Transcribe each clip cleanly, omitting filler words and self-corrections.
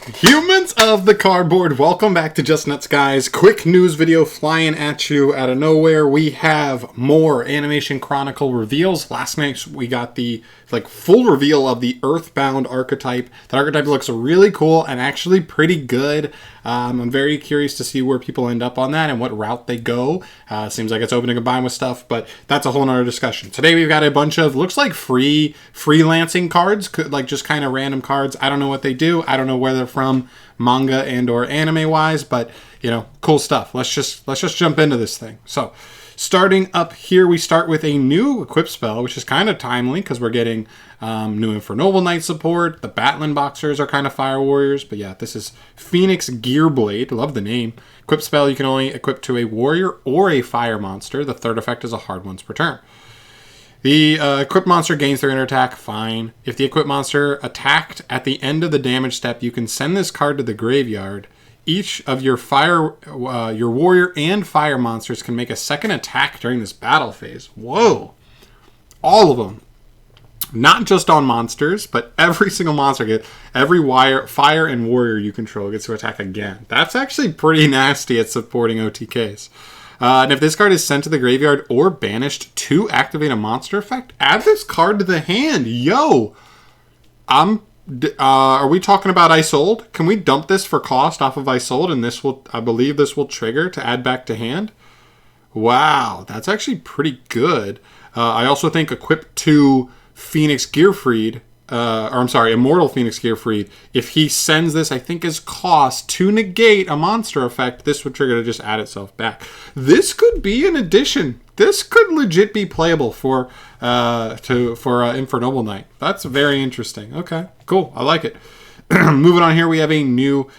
Humans of the cardboard, welcome back to Just Nuts, guys. Quick news video flying at you out of nowhere. We have more Animation Chronicle reveals. Last night we got the full reveal of the Earthbound archetype. That archetype looks really cool and actually pretty good. I'm very curious to see where people end up on that and what route they go. Seems like it's open to combine with stuff, but that's a whole nother discussion. Today we've got a bunch of, looks like freelancing cards, just kind of random cards. I don't know what they do. I don't know where they're from, manga and or anime wise, but cool stuff. Let's just jump into this thing. So starting up here, we start with a new equip spell, which is kind of timely because we're getting new Infernoble Knight support. The Battling Boxers are kind of Fire Warriors, but yeah, this is Phoenix Gearblade. Love the name. Equip spell you can only equip to a warrior or a fire monster. The third effect is a hard once per turn. The equipped monster gains their inner attack, fine. If the equipped monster attacked at the end of the damage step, you can send this card to the graveyard. Each of your your warrior and fire monsters can make a second attack during this battle phase. Whoa! All of them. Not just on monsters, but every single monster every fire and warrior you control gets to attack again. That's actually pretty nasty at supporting OTKs. And if this card is sent to the graveyard or banished to activate a monster effect, add this card to the hand. Yo! Are we talking about Isold? Can we dump this for cost off of Isold and I believe this will trigger to add back to hand? Wow, that's actually pretty good. I also think equip to Phoenix Gearfried, Immortal Phoenix Gearfried, if he sends this, I think as cost to negate a monster effect, this would trigger to just add itself back. This could be an addition. This could legit be playable for Infernoble Knight. That's very interesting. Okay, cool. I like it. Moving on here, we have a new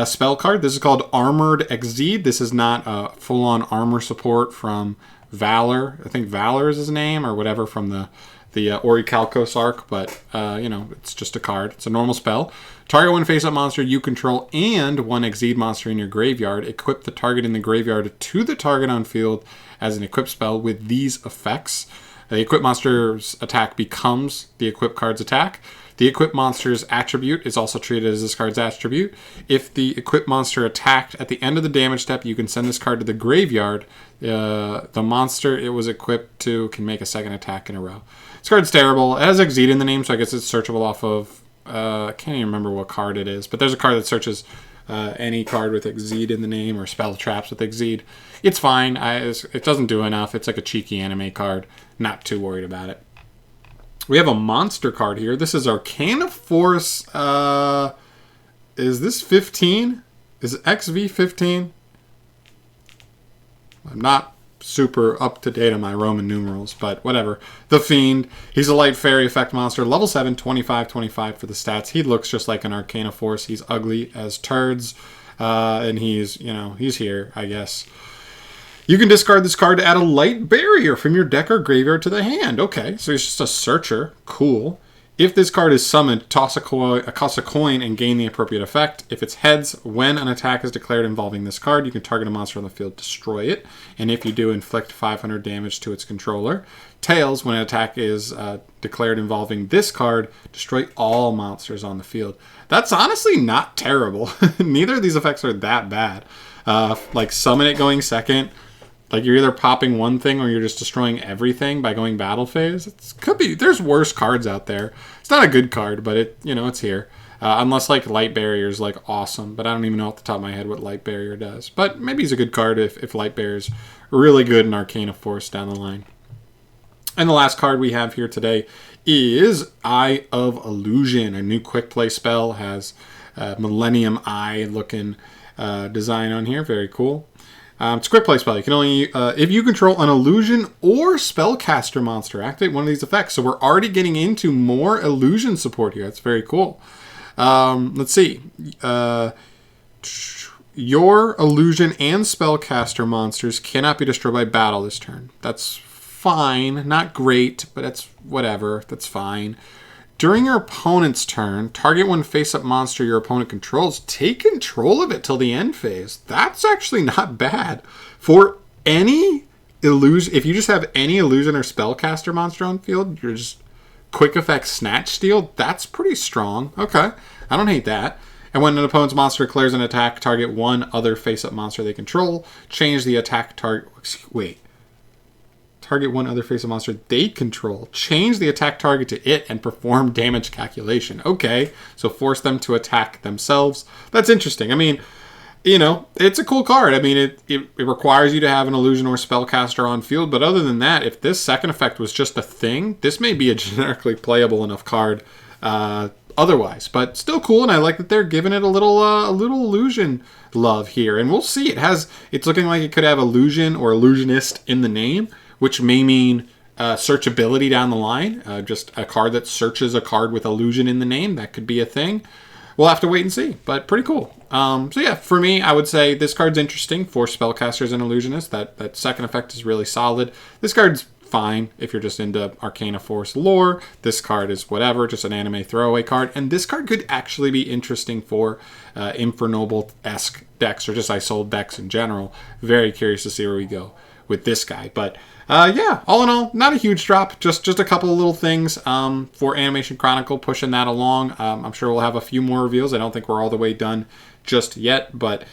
spell card. This is called Armored Exceed. This is not full-on armor support from Valor. I think Valor is his name or whatever from the Orichalcos arc, but it's just a card. It's a normal spell. Target one face-up monster you control and one Exceed monster in your graveyard. Equip the target in the graveyard to the target on field as an equip spell with these effects. The equipped monster's attack becomes the equipped card's attack. The equipped monster's attribute is also treated as this card's attribute. If the equipped monster attacked at the end of the damage step, you can send this card to the graveyard. The monster it was equipped to can make a second attack in a row. This card's terrible. It has Exceed in the name, so I guess it's searchable off of... I can't even remember what card it is, but there's a card that searches any card with Exceed in the name or spell traps with Exceed. It's fine. It doesn't do enough. It's like a cheeky anime card. Not too worried about it. We have a monster card here. This is Arcana Force. Is this 15? Is it XV 15? I'm not super up to date on my Roman numerals, but whatever. The Fiend. He's a light fairy effect monster. Level 7, 25 for the stats. He looks just like an Arcana Force. He's ugly as turds. And he's here, I guess. You can discard this card to add a light barrier from your deck or graveyard to the hand. Okay, so he's just a searcher. Cool. If this card is summoned, toss a coin and gain the appropriate effect. If it's heads, when an attack is declared involving this card, you can target a monster on the field, destroy it. And if you do, inflict 500 damage to its controller. Tails, when an attack is declared involving this card, destroy all monsters on the field. That's honestly not terrible. Neither of these effects are that bad. Summon it going second. You're either popping one thing or you're just destroying everything by going battle phase. There's worse cards out there. It's not a good card, but it's here. Unless Light Barrier is awesome, but I don't even know off the top of my head what Light Barrier does. But maybe he's a good card if Light Barrier is really good in Arcana Force down the line. And the last card we have here today is Eye of Illusion. A new quick play spell, has Millennium Eye looking design on here. Very cool. It's a quick play spell. You can only, if you control an illusion or spellcaster monster, activate one of these effects. So we're already getting into more illusion support here. That's very cool. Let's see. Your illusion and spellcaster monsters cannot be destroyed by battle this turn. That's fine. Not great, but that's whatever. That's fine. During your opponent's turn, target one face-up monster your opponent controls. Take control of it till the end phase. That's actually not bad. For any illusion, if you just have any illusion or spellcaster monster on field, you're just quick effect snatch steal. That's pretty strong. Okay, I don't hate that. And when an opponent's monster declares an attack, target one other face-up monster they control. Change the attack target... Wait. Target one other face-up monster they control. Change the attack target to it and perform damage calculation. Okay, so force them to attack themselves. That's interesting. I mean, you know, it's a cool card. I mean, it requires you to have an illusion or spellcaster on field, but other than that, if this second effect was just a thing, this may be a generically playable enough card otherwise, but still cool, and I like that they're giving it a little illusion love here, and we'll see. It's looking like it could have illusion or illusionist in the name, which may mean searchability down the line, just a card that searches a card with illusion in the name. That could be a thing. We'll have to wait and see, but pretty cool. So yeah, for me, I would say this card's interesting for spellcasters and illusionists. That second effect is really solid. This card's fine if you're just into Arcana Force lore. This card is whatever, just an anime throwaway card. And this card could actually be interesting for Infernoble-esque decks, or just Isold decks in general. Very curious to see where we go with this guy. But yeah, all in all, not a huge drop. Just a couple of little things for Animation Chronicle, pushing that along. I'm sure we'll have a few more reveals. I don't think we're all the way done just yet, but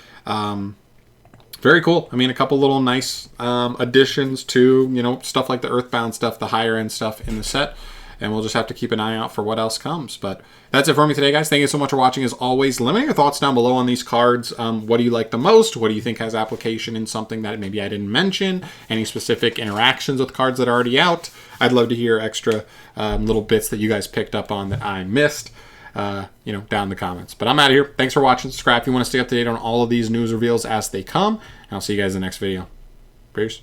very cool. I mean, a couple little nice additions to, you know, stuff like the Earthbound stuff, the higher end stuff in the set. And we'll just have to keep an eye out for what else comes. But that's it for me today, guys. Thank you so much for watching. As always, let me know your thoughts down below on these cards. What do you like the most? What do you think has application in something that maybe I didn't mention? Any specific interactions with cards that are already out? I'd love to hear extra little bits that you guys picked up on that I missed, you know, down in the comments. But I'm out of here. Thanks for watching. Subscribe if you want to stay up to date on all of these news reveals as they come. And I'll see you guys in the next video. Peace.